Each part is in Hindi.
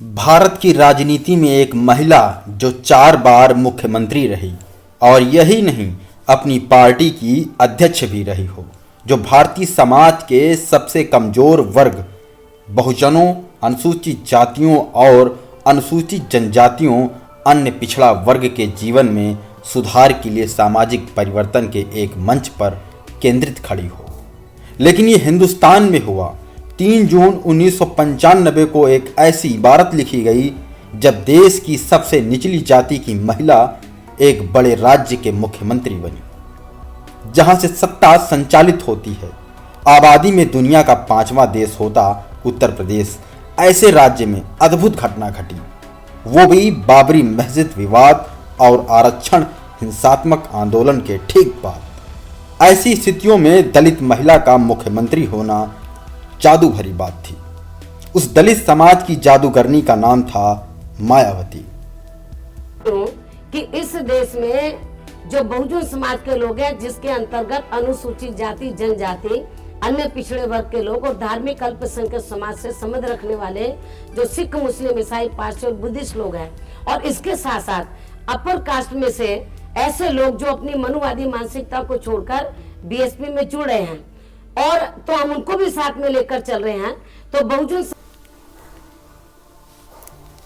भारत की राजनीति में एक महिला जो 4 बार मुख्यमंत्री रही और यही नहीं अपनी पार्टी की अध्यक्ष भी रही हो, जो भारतीय समाज के सबसे कमजोर वर्ग बहुजनों, अनुसूचित जातियों और अनुसूचित जनजातियों, अन्य पिछड़ा वर्ग के जीवन में सुधार के लिए सामाजिक परिवर्तन के एक मंच पर केंद्रित खड़ी हो। लेकिन ये हिंदुस्तान में हुआ। 3 जून 1995 को एक ऐसी इबारत लिखी गई जब देश की सबसे निचली जाति की महिला एक बड़े राज्य के मुख्यमंत्री बनी, जहां से सत्ता संचालित होती है। आबादी में दुनिया का 5वां देश होता उत्तर प्रदेश, ऐसे राज्य में अद्भुत घटना घटी, वो भी बाबरी मस्जिद विवाद और आरक्षण हिंसात्मक आंदोलन के ठीक बाद। ऐसी स्थितियों में दलित महिला का मुख्यमंत्री होना जादू भरी बात थी। उस दलित समाज की जादूगरनी का नाम था मायावती। कि इस देश में जो बहुजन समाज के लोग हैं, जिसके अंतर्गत अनुसूचित जाति, जनजाति, अन्य पिछड़े वर्ग के लोग और धार्मिक अल्पसंख्यक समाज से संबंध रखने वाले जो सिख, मुस्लिम, ईसाई, पारसी और बुद्धिस्ट लोग हैं, और इसके साथ साथ अपर कास्ट में से ऐसे लोग जो अपनी मनुवादी मानसिकता को छोड़कर बीएसपी में जुड़ रहे हैं, और तो हम उनको भी साथ में लेकर चल रहे हैं। तो बहुजन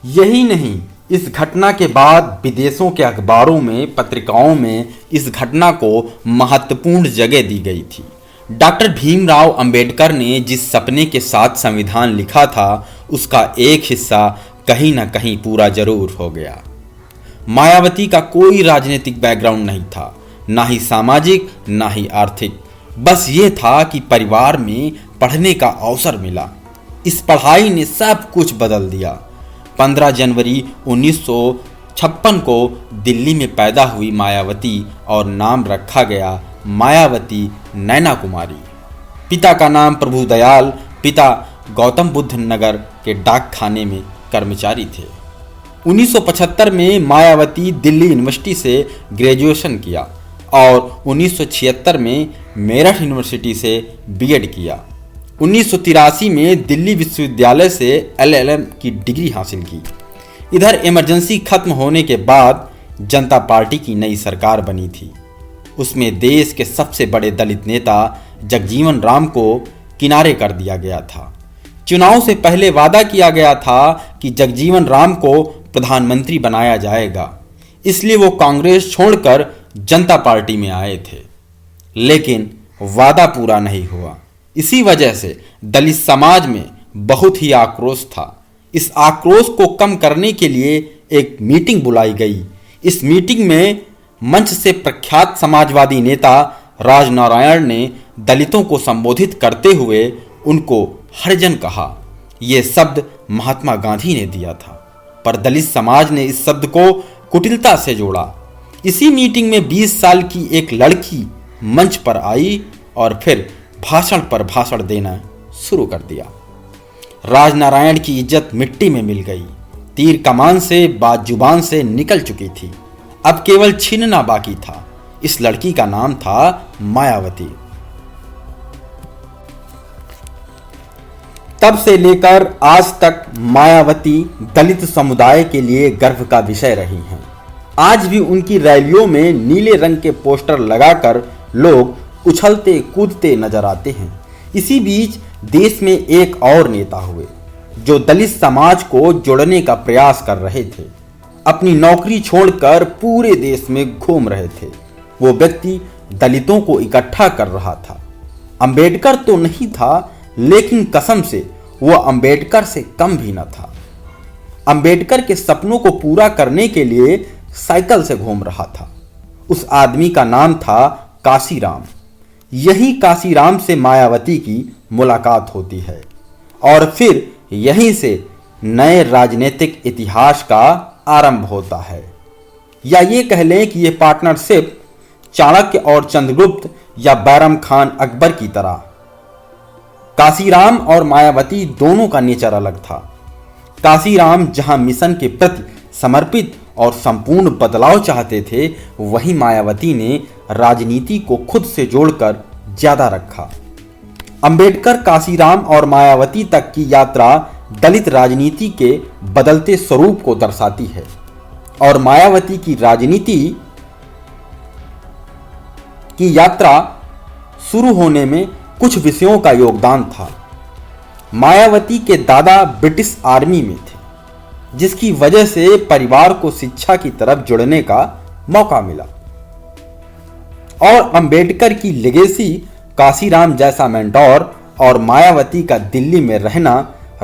यही नहीं, इस घटना के बाद विदेशों के अखबारों में, पत्रिकाओं में इस घटना को महत्वपूर्ण जगह दी गई थी। डॉक्टर भीमराव अंबेडकर ने जिस सपने के साथ संविधान लिखा था, उसका एक हिस्सा कहीं ना कहीं पूरा जरूर हो गया। मायावती का कोई राजनीतिक बैकग्राउंड नहीं था, ना ही सामाजिक ना ही आर्थिक। बस ये था कि परिवार में पढ़ने का अवसर मिला। इस पढ़ाई ने सब कुछ बदल दिया। 15 जनवरी 1956 को दिल्ली में पैदा हुई मायावती और नाम रखा गया मायावती नैना कुमारी। पिता का नाम प्रभुदयाल, पिता गौतम बुद्ध नगर के डाक खाने में कर्मचारी थे। 1975 में मायावती दिल्ली यूनिवर्सिटी से ग्रेजुएशन किया और 1976 में मेरठ यूनिवर्सिटी से बीएड किया। 1983 में दिल्ली विश्वविद्यालय से एलएलएम की डिग्री हासिल की। इधर इमरजेंसी खत्म होने के बाद जनता पार्टी की नई सरकार बनी थी। उसमें देश के सबसे बड़े दलित नेता जगजीवन राम को किनारे कर दिया गया था। चुनाव से पहले वादा किया गया था कि जगजीवन राम को प्रधानमंत्री बनाया जाएगा, इसलिए वो कांग्रेस छोड़कर जनता पार्टी में आए थे। लेकिन वादा पूरा नहीं हुआ। इसी वजह से दलित समाज में बहुत ही आक्रोश था। इस आक्रोश को कम करने के लिए एक मीटिंग बुलाई गई। इस मीटिंग में मंच से प्रख्यात समाजवादी नेता राजनारायण ने दलितों को संबोधित करते हुए उनको हरिजन कहा। यह शब्द महात्मा गांधी ने दिया था, पर दलित समाज ने इस शब्द को कुटिलता से जोड़ा। इसी मीटिंग में 20 साल की एक लड़की मंच पर आई और फिर भाषण पर भाषण देना शुरू कर दिया। राजनारायण की इज्जत मिट्टी में मिल गई। तीर कमान से बात जुबान से निकल चुकी थी, अब केवल छीनना बाकी था। इस लड़की का नाम था मायावती। तब से लेकर आज तक मायावती दलित समुदाय के लिए गर्व का विषय रही हैं। आज भी उनकी रैलियों में नीले रंग के पोस्टर लगाकर लोग उछलते कूदते नजर आते हैं। इसी बीच देश में एक और नेता हुए जो दलित समाज को जोड़ने का प्रयास कर रहे थे। अपनी नौकरी छोड़कर पूरे देश में घूम रहे थे। वो व्यक्ति दलितों को इकट्ठा कर रहा था। अंबेडकर तो नहीं था, लेकिन कसम से वो अंबेडकर से कम भी न था। अंबेडकर के सपनों को पूरा करने के लिए साइकिल से घूम रहा था। उस आदमी का नाम था काशीराम। यही काशीराम से मायावती की मुलाकात होती है और फिर यहीं से नए राजनीतिक इतिहास का आरंभ होता है। या ये कह लें कि यह पार्टनरशिप चाणक्य और चंद्रगुप्त या बैरम खान अकबर की तरह। काशीराम और मायावती दोनों का नेचर अलग था। काशीराम जहां मिशन के प्रति समर्पित और संपूर्ण बदलाव चाहते थे, वहीं मायावती ने राजनीति को खुद से जोड़कर ज्यादा रखा। अंबेडकर काशीराम और मायावती तक की यात्रा दलित राजनीति के बदलते स्वरूप को दर्शाती है और मायावती की राजनीति की यात्रा शुरू होने में कुछ विषयों का योगदान था। मायावती के दादा ब्रिटिश आर्मी में थे, जिसकी वजह से परिवार को शिक्षा की तरफ जुड़ने का मौका मिला और अंबेडकर की लेगेसी, काशीराम जैसा मेंटोर और मायावती का दिल्ली में रहना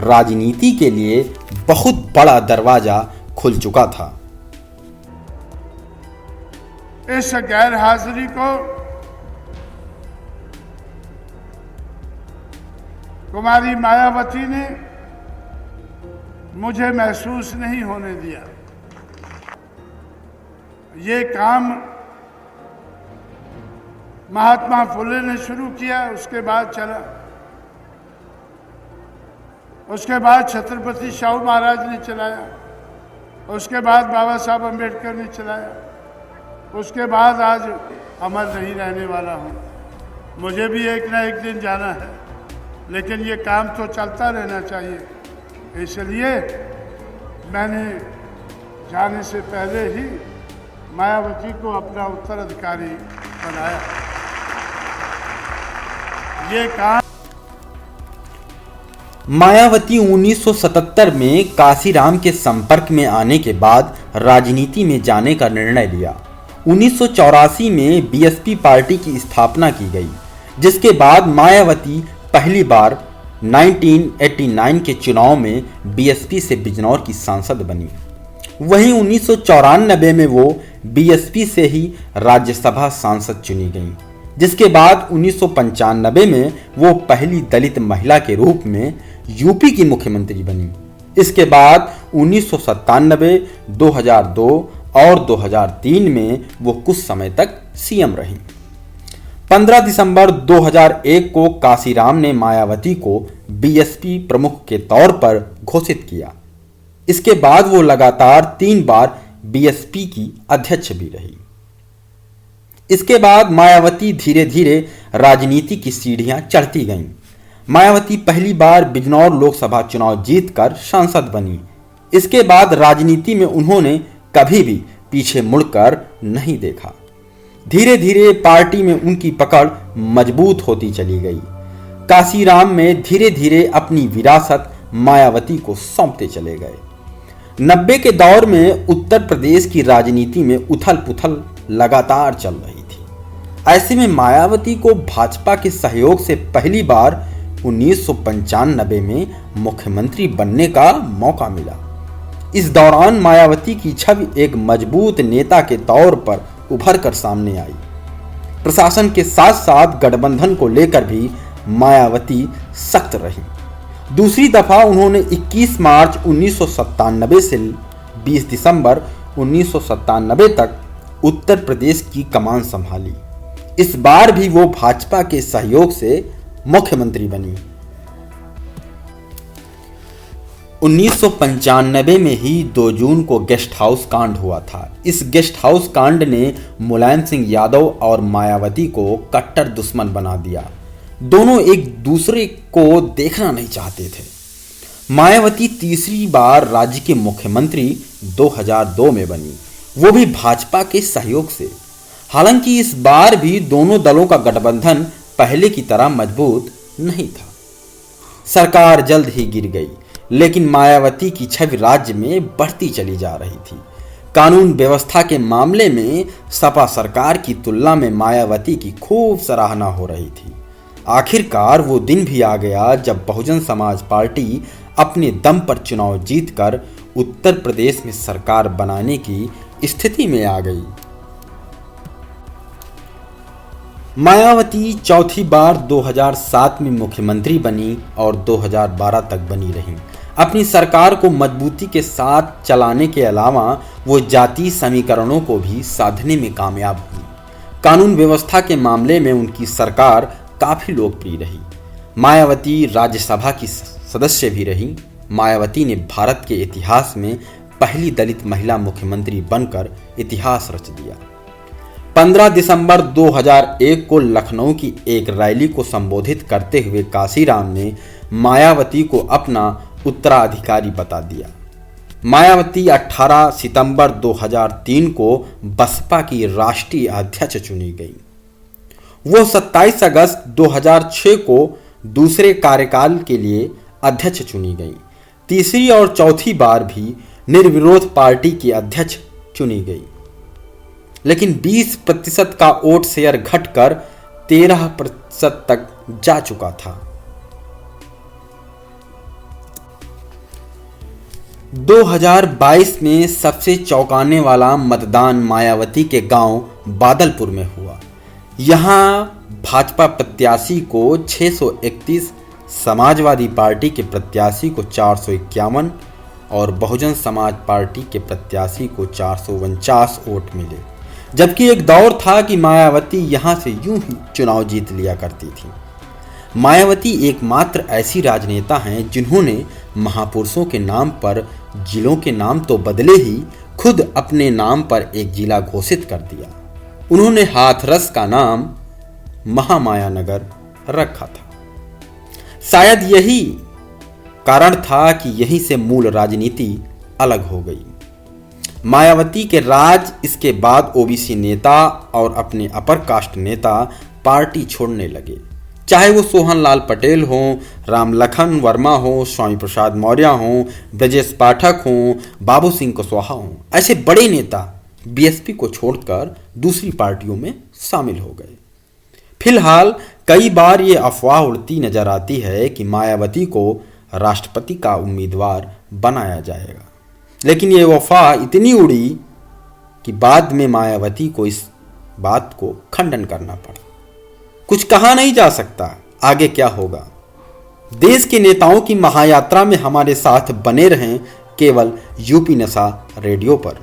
राजनीति के लिए बहुत बड़ा दरवाजा खुल चुका था। इस गैर हाजिरी को कुमारी मायावती ने मुझे महसूस नहीं होने दिया। ये काम महात्मा फुले ने शुरू किया, उसके बाद चला, उसके बाद छत्रपति शाहू महाराज ने चलाया, उसके बाद बाबा साहब अम्बेडकर ने चलाया, उसके बाद आज अमर नहीं रहने वाला हूँ। मुझे भी एक ना एक दिन जाना है, लेकिन ये काम तो चलता रहना चाहिए। इसलिए मैंने जाने से पहले ही मायावती को अपना उत्तराधिकारी बनाया। ये काम मायावती 1977 में काशीराम के संपर्क में आने के बाद राजनीति में जाने का निर्णय लिया। 1984 में बीएसपी पार्टी की स्थापना की गई, जिसके बाद मायावती पहली बार 1989 के चुनाव में बीएसपी से बिजनौर की सांसद बनी। वहीं 1994 में वो बीएसपी से ही राज्यसभा सांसद चुनी गई, जिसके बाद 1995 में वो पहली दलित महिला के रूप में यूपी की मुख्यमंत्री बनी। इसके बाद 1997, 2002 और 2003 में वो कुछ समय तक सीएम रही। 15 दिसंबर 2001 को काशीराम ने मायावती को बीएसपी प्रमुख के तौर पर घोषित किया। इसके बाद वो लगातार 3 बार बीएसपी की अध्यक्ष भी रही। इसके बाद मायावती धीरे धीरे राजनीति की सीढ़ियां चढ़ती गईं। मायावती पहली बार बिजनौर लोकसभा चुनाव जीतकर सांसद बनी। इसके बाद राजनीति में उन्होंने कभी भी पीछे मुड़कर नहीं देखा। धीरे धीरे पार्टी में उनकी पकड़ मजबूत होती चली गई। काशीराम में धीरे धीरे अपनी विरासत मायावती को सौंपते चले गए। 90 के दौर में उत्तर प्रदेश की राजनीति में उथल पुथल लगातार चल रही थी। ऐसे में मायावती को भाजपा के सहयोग से पहली बार 1995 में मुख्यमंत्री बनने का मौका मिला। इस दौरान मायावती की छवि एक मजबूत नेता के तौर पर उभर कर सामने आई। प्रशासन के साथ साथ गठबंधन को लेकर भी मायावती सख्त रही। दूसरी दफा उन्होंने 21 मार्च 1997 से 20 दिसंबर 1997 तक उत्तर प्रदेश की कमान संभाली। इस बार भी वो भाजपा के सहयोग से मुख्यमंत्री बनी। 1995 में ही 2 जून को गेस्ट हाउस कांड हुआ था। इस गेस्ट हाउस कांड ने मुलायम सिंह यादव और मायावती को कट्टर दुश्मन बना दिया। दोनों एक दूसरे को देखना नहीं चाहते थे। मायावती तीसरी बार राज्य के मुख्यमंत्री 2002 में बनी, वो भी भाजपा के सहयोग से। हालांकि इस बार भी दोनों दलों का गठबंधन पहले की तरह मजबूत नहीं था। सरकार जल्द ही गिर गई, लेकिन मायावती की छवि राज्य में बढ़ती चली जा रही थी। कानून व्यवस्था के मामले में सपा सरकार की तुलना में मायावती की खूब सराहना हो रही थी। आखिरकार वो दिन भी आ गया जब बहुजन समाज पार्टी अपने दम पर चुनाव जीतकर उत्तर प्रदेश में सरकार बनाने की स्थिति में आ गई। मायावती चौथी बार 2007 में मुख्यमंत्री बनी और 2012 तक बनी रहीं। अपनी सरकार को मजबूती के साथ चलाने के अलावा वो जातीय समीकरणों को भी साधने में कामयाब हुई। कानून व्यवस्था के मामले में उनकी सरकार काफी लोकप्रिय रही। मायावती राज्यसभा की सदस्य भी रही। मायावती ने भारत के इतिहास में पहली दलित महिला मुख्यमंत्री बनकर इतिहास रच दिया। 15 दिसंबर 2001 को लखनऊ की एक रैली को संबोधित करते हुए काशीराम ने मायावती को अपना उत्तराधिकारी बता दिया। मायावती 18 सितंबर 2003 को बसपा की राष्ट्रीय अध्यक्ष चुनी गई। वो 27 अगस्त 2006 को दूसरे कार्यकाल के लिए अध्यक्ष चुनी गई। तीसरी और चौथी बार भी निर्विरोध पार्टी की अध्यक्ष चुनी गई, लेकिन 20% का वोट शेयर घटकर 13% तक जा चुका था। 2022 में सबसे चौंकाने वाला मतदान मायावती के गांव बादलपुर में हुआ। यहां भाजपा प्रत्याशी को 631, समाजवादी पार्टी के प्रत्याशी को 451 और बहुजन समाज पार्टी के प्रत्याशी को 449 वोट मिले। जबकि एक दौर था कि मायावती यहां से यूं ही चुनाव जीत लिया करती थी। मायावती एकमात्र ऐसी राजनेता हैं जिन्होंने महापुरुषों के नाम पर जिलों के नाम तो बदले ही खुद अपने नाम पर एक जिला घोषित कर दिया। उन्होंने हाथरस का नाम महामायानगर रखा था। शायद यही कारण था कि यहीं से मूल राजनीति अलग हो गई। मायावती के राज इसके बाद ओबीसी नेता और अपने अपर कास्ट नेता पार्टी छोड़ने लगे, चाहे वो सोहनलाल पटेल हो, रामलखन वर्मा हो, स्वामी प्रसाद मौर्य हो, ब्रजेश पाठक हो, बाबू सिंह कुशवाहा हो। ऐसे बड़े नेता बीएसपी को छोड़कर दूसरी पार्टियों में शामिल हो गए। फिलहाल कई बार ये अफवाह उड़ती नजर आती है कि मायावती को राष्ट्रपति का उम्मीदवार बनाया जाएगा, लेकिन ये अफवाह इतनी उड़ी कि बाद में मायावती को इस बात को खंडन करना पड़ा। कुछ कहा नहीं जा सकता आगे क्या होगा। देश के नेताओं की महायात्रा में हमारे साथ बने रहें केवल यूपी नशा रेडियो पर।